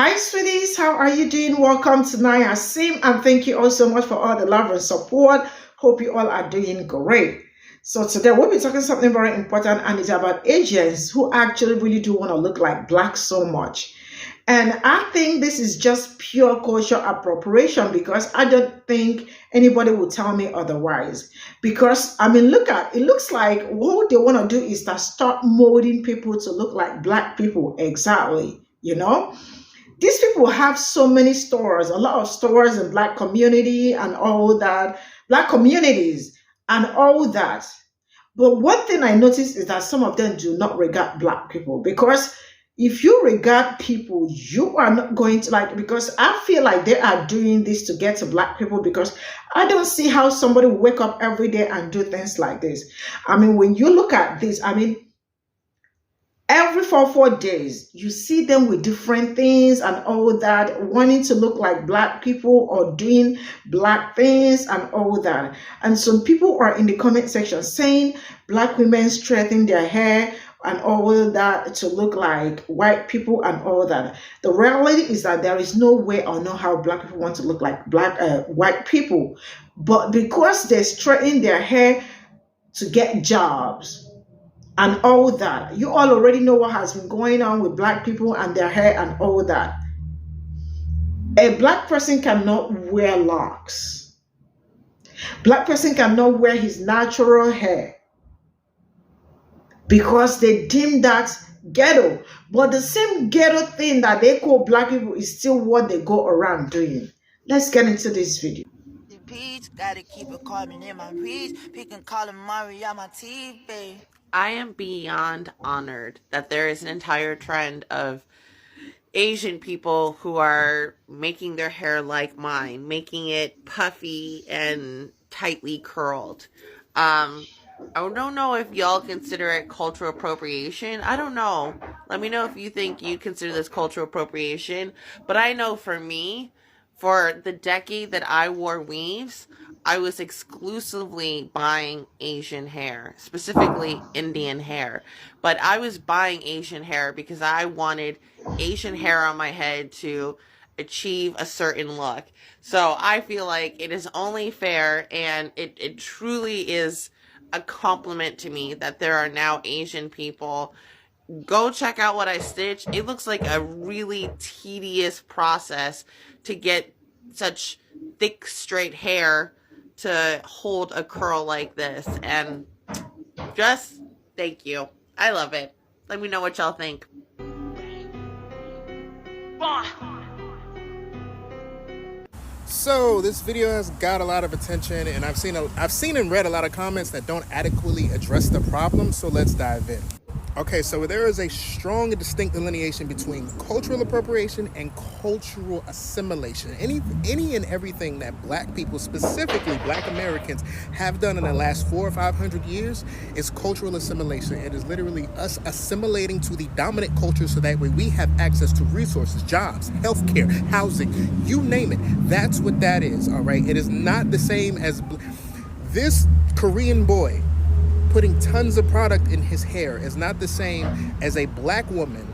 Hi, sweeties. How are you doing? Welcome to Naya Sim, and thank you all so much for all the love and support. Hope you all are doing great. So today we'll be talking something very important, and it's about Asians who actually really do want to look like black so much. And I think this is just pure cultural appropriation because I don't think anybody will tell me otherwise. Because I mean, look at it, looks like what they want to do is to start molding people to look like black people. Exactly, these people have so many stores, a lot of stores in black community and all that, black communities and all that. But one thing I noticed is that some of them do not regard black people because if you regard people, you are not going to like, because I feel like they are doing this to get to black people because I don't see how somebody will wake up every day and do things like this. I mean, when you look at this, I mean, every 4 days, you see them with different things and all that, wanting to look like black people or doing black things and all that. And some people are in the comment section saying black women straighten their hair and all that to look like white people and all that. The reality is that there is no way or know how black people want to look like white people. But because they straighten their hair to get jobs, and all that. You all already know what has been going on with black people and their hair and all that. A black person cannot wear locks. Black person cannot wear his natural hair because they deem that ghetto. But the same ghetto thing that they call black people is still what they go around doing. Let's get into this video. Gotta keep it calming in my reach. Picking calling Mario my TV. I am beyond honored that there is an entire trend of Asian people who are making their hair like mine, making it puffy and tightly curled. I don't know if y'all consider it cultural appropriation. I don't know. Let me know if you think you consider this cultural appropriation. But I know for me, for the decade that I wore weaves, I was exclusively buying Asian hair, specifically Indian hair. But I was buying Asian hair because I wanted Asian hair on my head to achieve a certain look. So I feel like it is only fair, and it truly is a compliment to me that there are now Asian people. Go check out what I stitched. It looks like a really tedious process to get such thick, straight hair to hold a curl like this. And just thank you. I love it. Let me know what y'all think. So this video has got a lot of attention, and I've seen and read a lot of comments that don't adequately address the problem. So let's dive in. Okay, so there is a strong and distinct delineation between cultural appropriation and cultural assimilation. Any and everything that black people, specifically black Americans, have done in the last 400 or 500 years is cultural assimilation. It is literally us assimilating to the dominant culture so that way we have access to resources, jobs, healthcare, housing, you name it. That's what that is, all right? It is not the same as this Korean boy putting tons of product in his hair is not the same as a black woman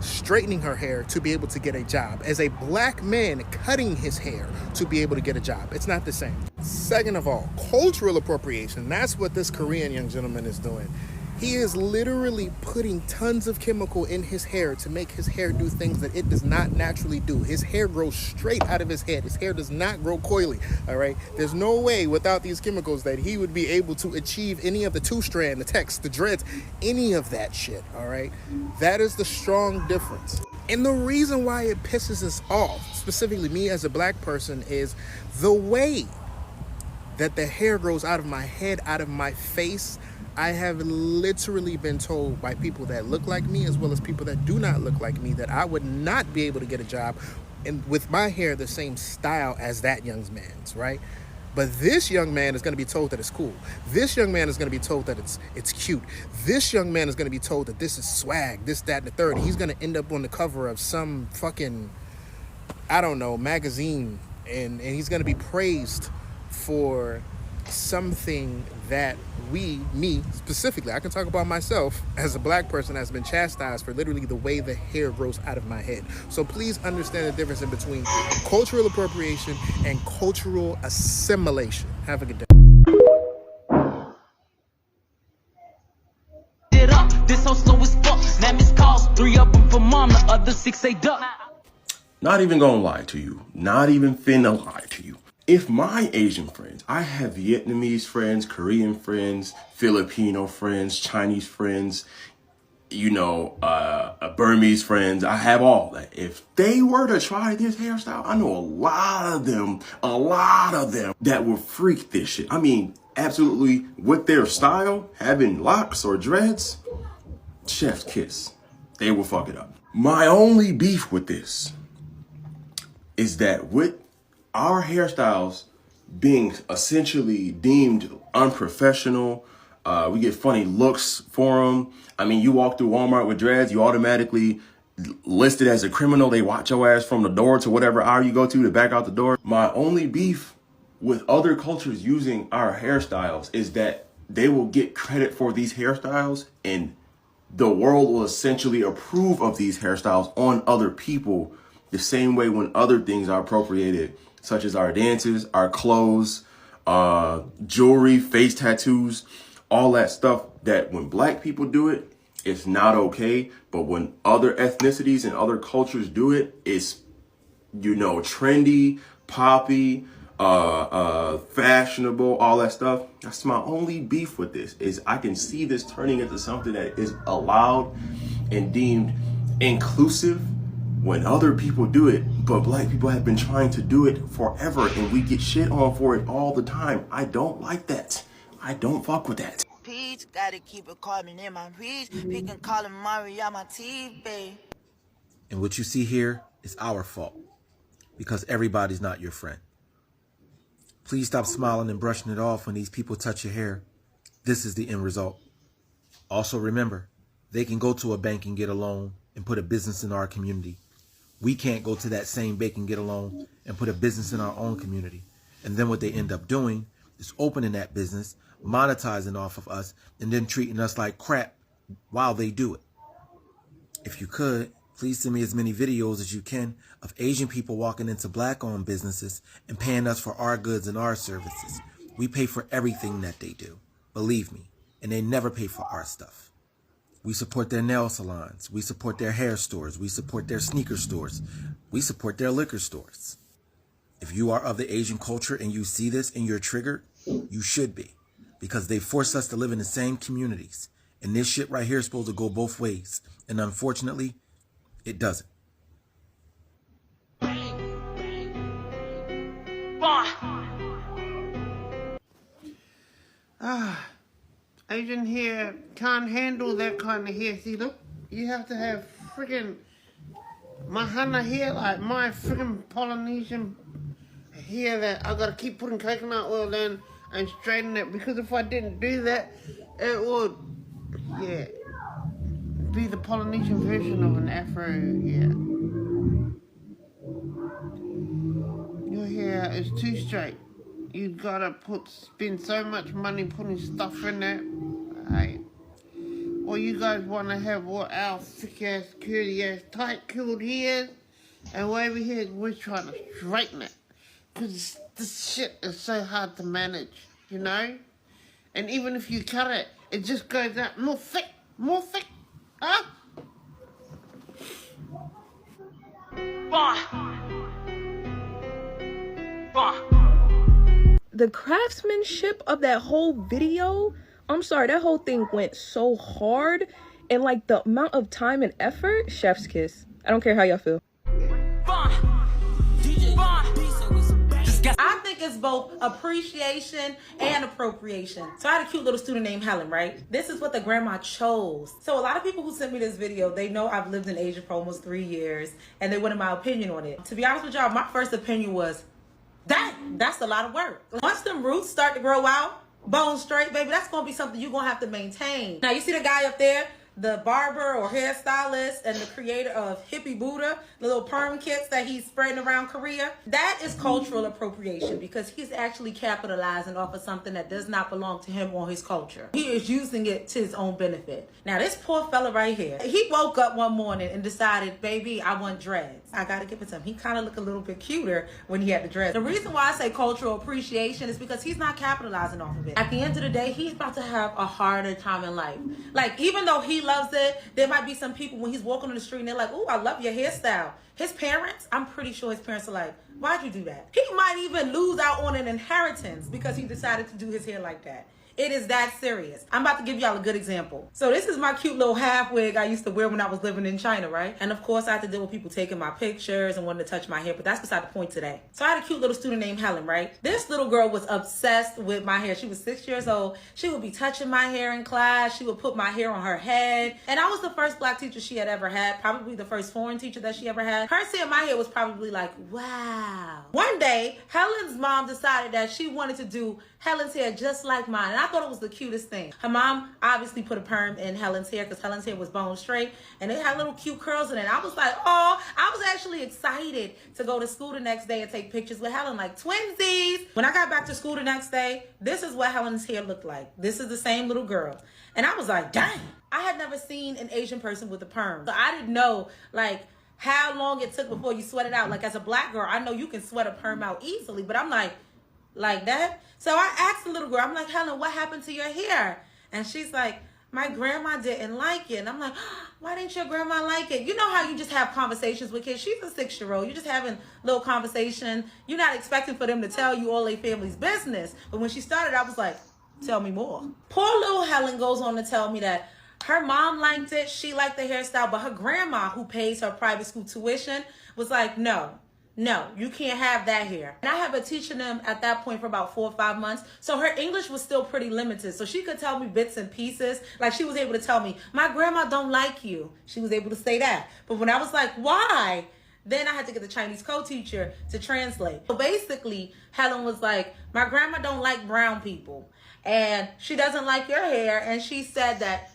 straightening her hair to be able to get a job, as a black man cutting his hair to be able to get a job. It's not the same. Second of all, cultural appropriation. That's what this Korean young gentleman is doing. He is literally putting tons of chemical in his hair to make his hair do things that it does not naturally do. His hair grows straight out of his head. His hair does not grow coily, all right? There's no way without these chemicals that he would be able to achieve any of the two-strand, the text, the dreads, any of that shit, all right? That is the strong difference. And the reason why it pisses us off, specifically me as a black person, is the way that the hair grows out of my head, out of my face. I have literally been told by people that look like me as well as people that do not look like me that I would not be able to get a job with my hair the same style as that young man's, right? But this young man is going to be told that it's cool. This young man is going to be told that it's cute. This young man is going to be told that this is swag, this, that, and the third. He's going to end up on the cover of some fucking, I don't know, magazine, and he's going to be praised for something that me specifically, I can talk about myself as a black person that's been chastised for literally the way the hair grows out of my head. So please understand the difference in between cultural appropriation and cultural assimilation. Have a good day. This whole slow as fuck. Now miss calls, 3 of them for mom, the other 6 they duck. Not even gonna lie to you. Not even finna lie to you. If my Asian friends, I have Vietnamese friends, Korean friends, Filipino friends, Chinese friends, Burmese friends, I have all that. If they were to try this hairstyle, I know a lot of them that would freak this shit. I mean, absolutely, with their style, having locks or dreads, chef's kiss. They will fuck it up. My only beef with this is that with our hairstyles being essentially deemed unprofessional, we get funny looks for them. I mean, you walk through Walmart with dreads, you automatically listed as a criminal. They watch your ass from the door to whatever aisle you go to back out the door. My only beef with other cultures using our hairstyles is that they will get credit for these hairstyles and the world will essentially approve of these hairstyles on other people the same way when other things are appropriated, such as our dances, our clothes, jewelry, face tattoos, all that stuff, that when black people do it, it's not okay. But when other ethnicities and other cultures do it, it's, trendy, poppy, fashionable, all that stuff. That's my only beef with this, is I can see this turning into something that is allowed and deemed inclusive when other people do it, but black people have been trying to do it forever and we get shit on for it all the time. I don't like that. I don't fuck with that. Peach, gotta keep it calming in my reach. Picking calling Maria my TV. And what you see here is our fault, because everybody's not your friend. Please stop smiling and brushing it off when these people touch your hair. This is the end result. Also remember, they can go to a bank and get a loan and put a business in our community. We can't go to that same bank and get a loan and put a business in our own community. And then what they end up doing is opening that business, monetizing off of us, and then treating us like crap while they do it. If you could, please send me as many videos as you can of Asian people walking into black-owned businesses and paying us for our goods and our services. We pay for everything that they do, believe me, and they never pay for our stuff. We support their nail salons. We support their hair stores. We support their sneaker stores. We support their liquor stores. If you are of the Asian culture and you see this and you're triggered, you should be, because they force us to live in the same communities. And this shit right here is supposed to go both ways. And unfortunately, it doesn't. Asian hair can't handle that kind of hair. See, look, you have to have freaking Mahana hair, like my freaking Polynesian hair, that I gotta keep putting coconut oil in and straighten it, because if I didn't do that, it would, be the Polynesian version of an afro, Your hair is too straight. You gotta spend so much money putting stuff in it, right? Or you guys wanna have what our thick ass, curly ass, tight curled hair, and we're over here, we're trying to straighten it. Cause this shit is so hard to manage, And even if you cut it, it just goes out more thick, huh? The craftsmanship of that whole video, I'm sorry, that whole thing went so hard, and like the amount of time and effort, chef's kiss. I don't care how y'all feel. I think it's both appreciation and appropriation. So I had a cute little student named Helen, right? This is what the grandma chose. So a lot of people who sent me this video, they know I've lived in Asia for almost 3 years, and they wanted my opinion on it. To be honest with y'all, my first opinion was, that's a lot of work. Once them roots start to grow out, bone straight, baby, that's gonna be something you're gonna have to maintain. Now you see the guy up there? the barber or hairstylist and the creator of Hippie Buddha, the little perm kits that he's spreading around Korea. That is cultural appropriation because he's actually capitalizing off of something that does not belong to him or his culture. He is using it to his own benefit. Now this poor fella right here, he woke up one morning and decided, baby, I want dreads. I gotta give it to him. He kind of looked a little bit cuter when he had the dreads. The reason why I say cultural appreciation is because he's not capitalizing off of it. At the end of the day, he's about to have a harder time in life. Like, even though he loves it, there might be some people when he's walking on the street and they're like, oh, I love your hairstyle. His parents, I'm pretty sure his parents are like, why'd you do that? He might even lose out on an inheritance because he decided to do his hair like that. It is that serious. I'm about to give y'all a good example. So this is my cute little half wig I used to wear when I was living in China, right? And of course I had to deal with people taking my pictures and wanting to touch my hair, but that's beside the point today. So I had a cute little student named Helen, right? This little girl was obsessed with my hair. She was 6 years old. She would be touching my hair in class. She would put my hair on her head. And I was the first black teacher she had ever had, probably the first foreign teacher that she ever had. Her seeing my hair was probably like, wow. One day, Helen's mom decided that she wanted to do Helen's hair just like mine. And I thought it was the cutest thing. Her mom obviously put a perm in Helen's hair because Helen's hair was bone straight and it had little cute curls in it. I was like, oh, I was actually excited to go to school the next day and take pictures with Helen like twinsies. When I got back to school the next day, this is what Helen's hair looked like. This is the same little girl. And I was like, dang. I had never seen an Asian person with a perm. So I didn't know like how long it took before you sweat it out. Like as a black girl, I know you can sweat a perm out easily, but I'm like that. So I asked the little girl, I'm like, Helen, what happened to your hair? And she's like, my grandma didn't like it. And I'm like, why didn't your grandma like it? You know how you just have conversations with kids? She's a 6-year-old. You're just having a little conversation. You're not expecting for them to tell you all their family's business. But when she started, I was like, tell me more. Poor little Helen goes on to tell me that her mom liked it. She liked the hairstyle. But her grandma, who pays her private school tuition, was like, no, you can't have that hair. And I have been teaching them at that point for about 4 or 5 months. So her English was still pretty limited. So she could tell me bits and pieces. Like she was able to tell me, my grandma don't like you. She was able to say that. But when I was like, why? Then I had to get the Chinese co-teacher to translate. So basically, Helen was like, my grandma don't like brown people. And she doesn't like your hair. And she said that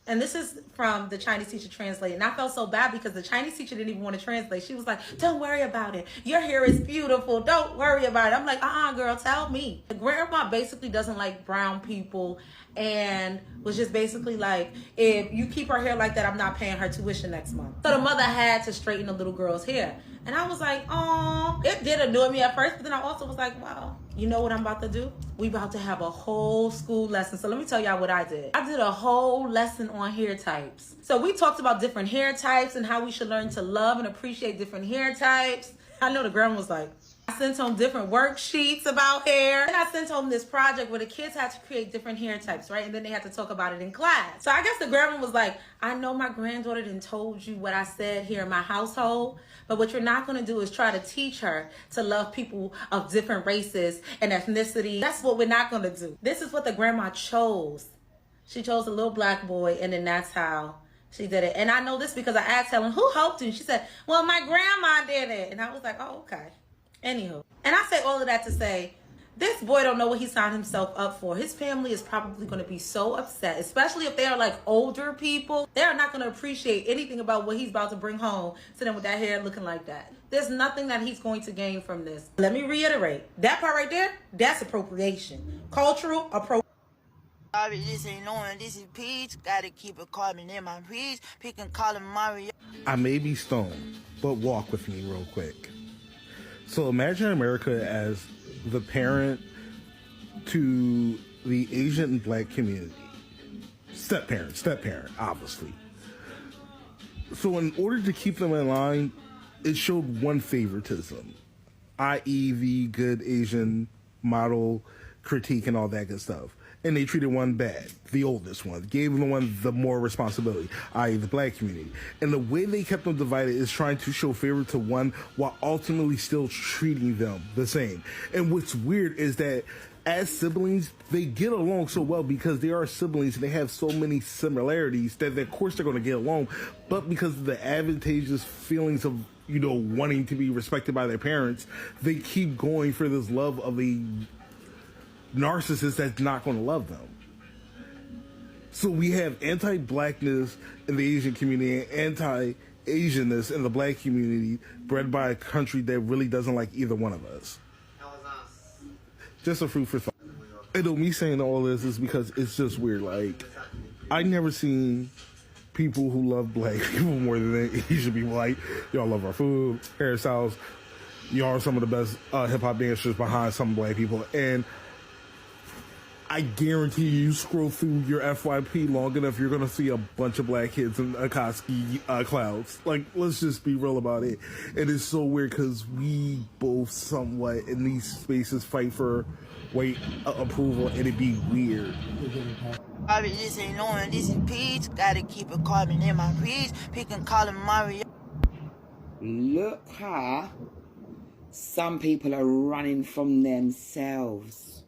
and this is from the Chinese teacher translated. And I felt so bad because the Chinese teacher didn't even want to translate. She was like, don't worry about it. Your hair is beautiful. Don't worry about it. I'm like, girl, tell me. The grandma basically doesn't like brown people and was just basically like, if you keep her hair like that, I'm not paying her tuition next month. So the mother had to straighten the little girl's hair. And I was like, oh, it did annoy me at first. But then I also was like, wow, you know what I'm about to do? We about to have a whole school lesson. So let me tell y'all what I did. I did a whole lesson on hair types. So we talked about different hair types and how we should learn to love and appreciate different hair types. I know the grandma was like, I sent home different worksheets about hair. And I sent home this project where the kids had to create different hair types, right? And then they had to talk about it in class. So I guess the grandma was like, I know my granddaughter didn't told you what I said here in my household, but what you're not going to do is try to teach her to love people of different races and ethnicity. That's what we're not going to do. This is what the grandma chose. She chose a little black boy, and then that's how she did it. And I know this because I asked Helen, who helped you? She said, well, my grandma did it. And I was like, oh, okay. Anywho, and I say all of that to say, this boy don't know what he signed himself up for. His family is probably going to be so upset, especially if they are like older people. They are not going to appreciate anything about what he's about to bring home to them with that hair looking like that. There's nothing that he's going to gain from this. Let me reiterate. That part right there, that's appropriation. Cultural appropriation. This ain't knowing this is Pe0ple. Gotta keep it carbon in my breeds. Pick and call him Mario. I may be stoned, but walk with me real quick. So imagine America as the parent to the Asian and black community. Step parent, obviously. So in order to keep them in line, it showed one favoritism, i.e. the good Asian model critique and all that good stuff. And they treated one bad, the oldest one, gave the one the more responsibility, i.e. the black community. And the way they kept them divided is trying to show favor to one while ultimately still treating them the same. And what's weird is that as siblings, they get along so well because they are siblings and they have so many similarities that of course they're going to get along. But because of the advantageous feelings of, wanting to be respected by their parents, they keep going for this love of a narcissist that's not going to love them. So we have anti-blackness in the Asian community and anti-Asianness in the black community, bred by a country that really doesn't like either one of us. Just a fruit for thought. And me saying all this is because it's just weird. Like, I never seen people who love black people more than Asian people. Like, y'all love our food, hairstyles. Y'all are some of the best hip-hop dancers behind some black people. And I guarantee you scroll through your FYP long enough, you're going to see a bunch of black kids in Akatsuki clouds. Like, let's just be real about it. And it's so weird because we both somewhat in these spaces fight for white approval, and it'd be weird. I be listening, knowing this is Pe0ple. Gotta keep it carbon in my reach. Picking calling Mario. Look how some people are running from themselves.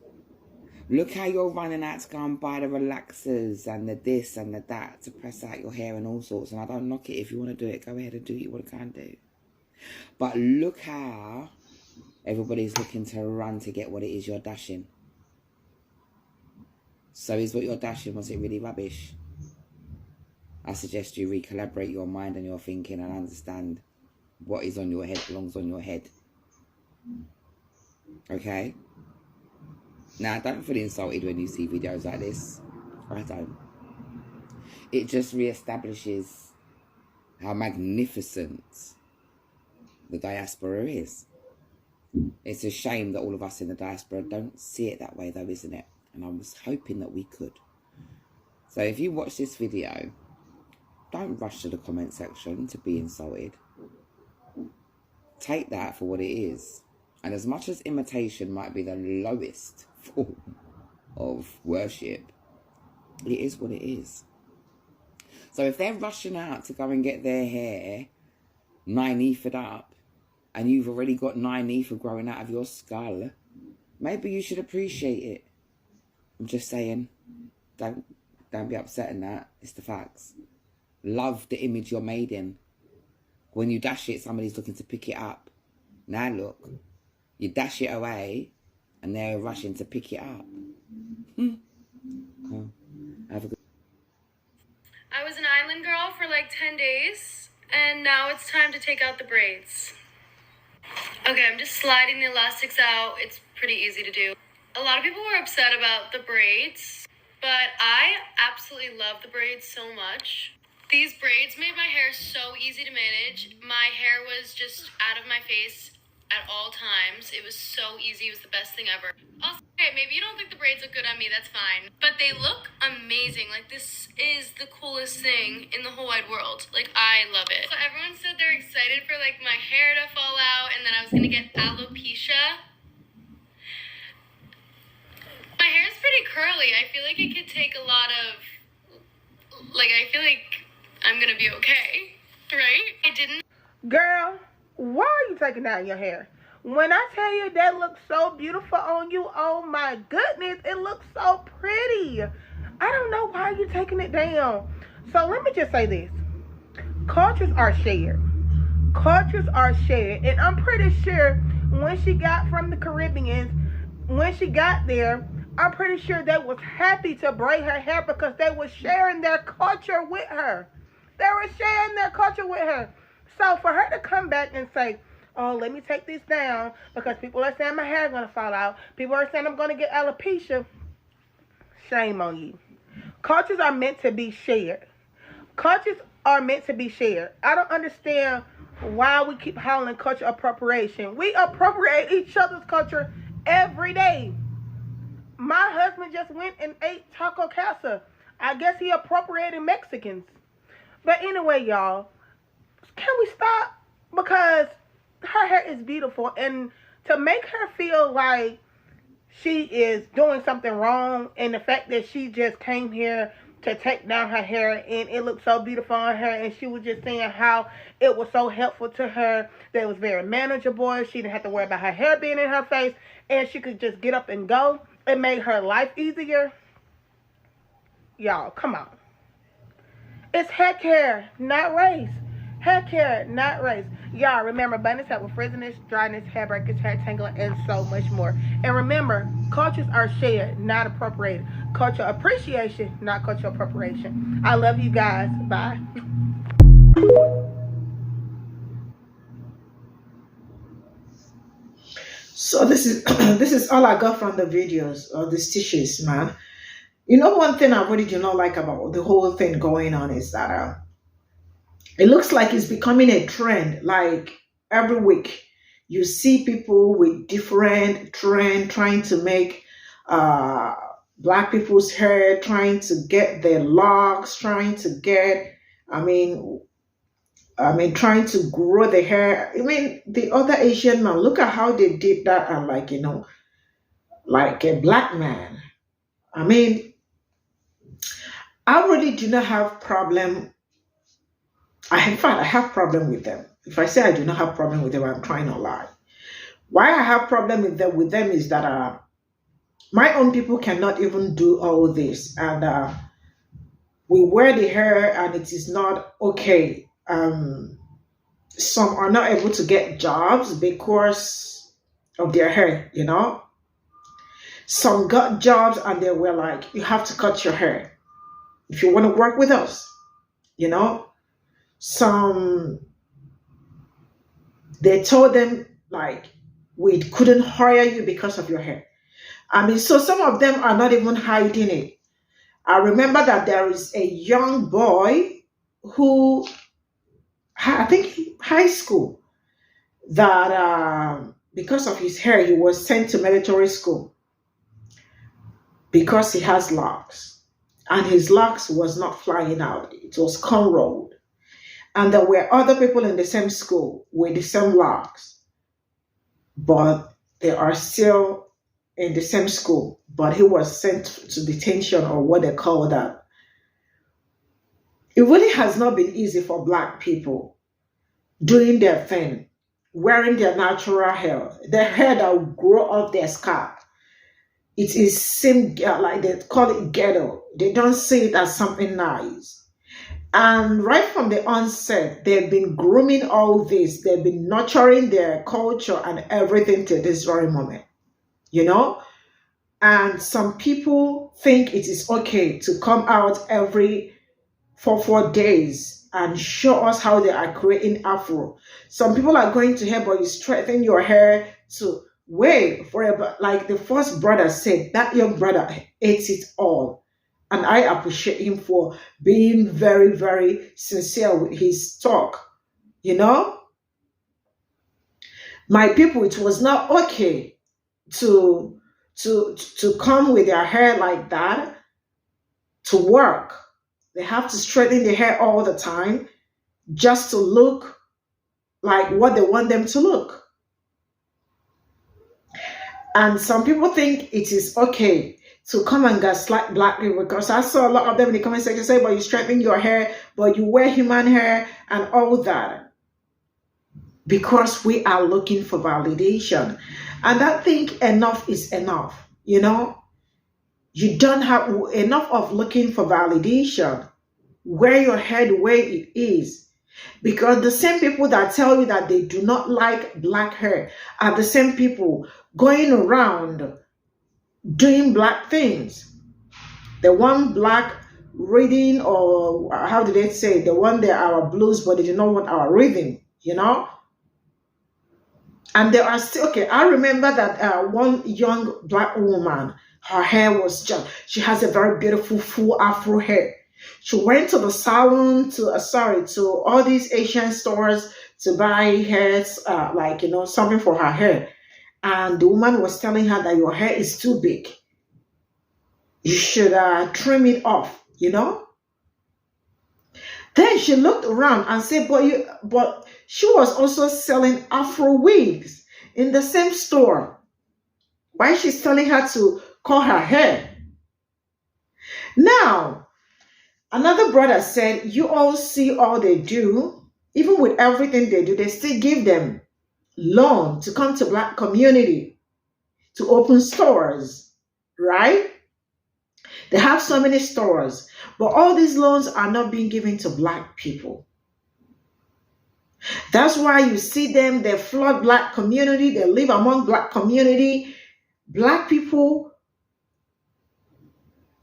Look how you're running out to go and buy the relaxers and the this and the that to press out your hair and all sorts. And I don't knock it. If you want to do it, go ahead and do what you want to go and do. But look how everybody's looking to run to get what it is you're dashing. So is what you're dashing, was it really rubbish? I suggest you recalibrate your mind and your thinking and understand what is on your head belongs on your head. Okay? Now, don't feel insulted when you see videos like this. I don't. It just reestablishes how magnificent the diaspora is. It's a shame that all of us in the diaspora don't see it that way though, isn't it? And I was hoping that we could. So if you watch this video, don't rush to the comment section to be insulted. Take that for what it is. And as much as imitation might be the lowest form of worship, it is what it is. So if they're rushing out to go and get their hair 9-ethed up, and you've already got 9-ether growing out of your skull, maybe you should appreciate it. I'm just saying, don't be upset in that. It's the facts. Love the image you're made in. When you dash it, somebody's looking to pick it up. Now look, you dash it away, and they're rushing to pick it up. Well, have a good. I was an island girl for like 10 days, and now it's time to take out the braids. Okay, I'm just sliding the elastics out. It's pretty easy to do. A lot of people were upset about the braids, but I absolutely love the braids so much. These braids made my hair so easy to manage. My hair was just out of my face at all times. It was so easy. It was the best thing ever. Also, okay, maybe you don't think the braids look good on me, that's fine. But they look amazing. Like, this is the coolest thing in the whole wide world. Like, I love it. So everyone said they're excited for, like, my hair to fall out and then I was gonna get alopecia. My hair's pretty curly. I feel like it could take a lot of, like, I feel like I'm gonna be okay, right? I didn't. Girl, why are you taking down your hair? When I tell you that looks so beautiful on you, oh my goodness, it looks so pretty. I don't know why you're taking it down. So let me just say this. Cultures are shared. Cultures are shared. And I'm pretty sure when she got from the Caribbeans, when she got there, I'm pretty sure they was happy to braid her hair because they were sharing their culture with her. They were sharing their culture with her. So for her to come back and say, oh, let me take this down because people are saying my hair is going to fall out. People are saying I'm going to get alopecia. Shame on you. Cultures are meant to be shared. Cultures are meant to be shared. I don't understand why we keep howling culture appropriation. We appropriate each other's culture every day. My husband just went and ate taco casa. I guess he appropriated Mexicans. But anyway, y'all, can we stop? Because her hair is beautiful, and to make her feel like she is doing something wrong, and the fact that she just came here to take down her hair and it looked so beautiful on her, and she was just saying how it was so helpful to her, that it was very manageable, she didn't have to worry about her hair being in her face, and she could just get up and go. It made her life easier. Y'all, come on. It's heck hair, not race. Hair care, not race. Y'all remember, buttons help with frizziness, dryness, hair breakage, hair tangling, and so much more. And remember, cultures are shared, not appropriated. Cultural appreciation, not cultural appropriation. I love you guys. Bye. So this is this is all I got from the videos of the stitches, man. You know, one thing I really do not like about the whole thing going on is that it looks like it's becoming a trend. Like every week, you see people with different trend trying to make black people's hair, trying to get their locks, trying to get, trying to grow the hair. I mean, the other Asian man, look at how they did that, and like, you know, like a black man. I mean, I really do not have problem. In fact, I have problem with them. If I say I do not have problem with them, I'm trying to lie. Why I have problem with them is that my own people cannot even do all this, and we wear the hair, and it is not okay. Some are not able to get jobs because of their hair, you know. Some got jobs and they were like, you have to cut your hair if you want to work with us, you know. Some, they told them like, we couldn't hire you because of your hair. I mean, so some of them are not even hiding it. I remember that there is a young boy who, I think high school, that because of his hair, he was sent to military school because he has locks. And his locks was not flying out. It was cornrowed. And there were other people in the same school with the same locks, but they are still in the same school. But he was sent to detention, or what they call that. It really has not been easy for black people doing their thing, wearing their natural hair, the hair that will grow off their scalp. It is like they call it ghetto. They don't see it as something nice. And right from the onset, they've been grooming all this. They've been nurturing their culture and everything to this very moment, you know? And some people think it is okay to come out every 4 days and show us how they are creating afro. Some people are going to hair, but you straighten your hair to wait forever. Like the first brother said, that young brother ate it all. And I appreciate him for being very, very sincere with his talk. You know? My people, it was not okay to come with their hair like that to work. They have to straighten their hair all the time just to look like what they want them to look. And some people think it is okay to come and gaslight black people, because I saw a lot of them in the comment section say, but you straighten your hair, but you wear human hair and all that. Because we are looking for validation. And I think enough is enough, you know? You don't have enough of looking for validation. Wear your hair the way it is. Because the same people that tell you that they do not like black hair are the same people going around doing black things. The one black reading, or how do they say, the one they are our blues, but they do not want our rhythm, you know? And there are still, okay, I remember that one young black woman, her hair was just, she has a very beautiful full afro hair. She went to the salon, to all these Asian stores to buy hairs, like, you know, something for her hair. And the woman was telling her that your hair is too big. You should trim it off, you know? Then she looked around and said, but she was also selling afro wigs in the same store. Why she's telling her to cut her hair? Now, another brother said, you all see all they do, even with everything they do, they still give them loan to come to black community, to open stores, right? They have so many stores, but all these loans are not being given to black people. That's why you see them, they flood black community, they live among black community. Black people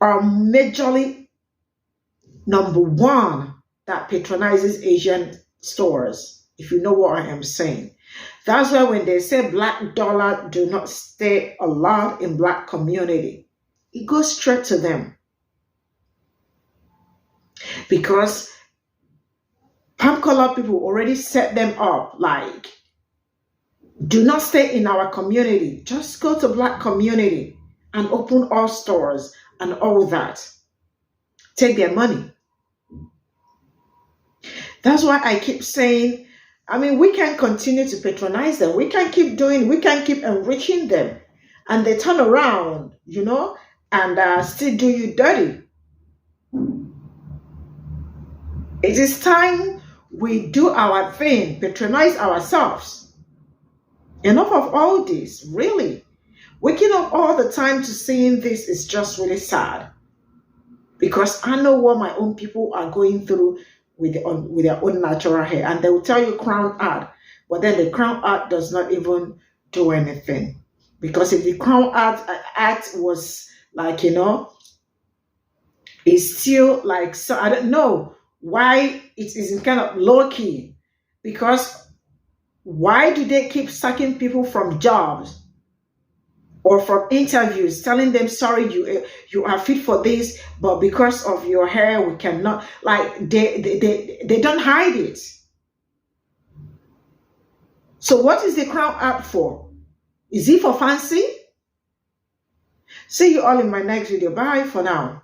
are majorly number one that patronizes Asian stores, if you know what I am saying. That's why when they say black dollar do not stay allowed in black community, it goes straight to them. Because Pe0ple people already set them up like, do not stay in our community. Just go to black community and open all stores and all that. Take their money. That's why I keep saying, I mean, we can continue to patronize them. We can keep enriching them. And they turn around, you know, and still do you dirty. It is time we do our thing, patronize ourselves. Enough of all this, really. Waking up all the time to seeing this is just really sad. Because I know what my own people are going through with their own natural hair. And they will tell you crown art. But then the crown art does not even do anything. Because if the crown art was like, you know, it's still like, so I don't know why it isn't kind of low-key. Because why do they keep sucking people from jobs or from interviews, telling them, sorry, you are fit for this, but because of your hair, we cannot, like, they don't hide it. So what is the crown art for? Is it for fancy? See you all in my next video. Bye for now.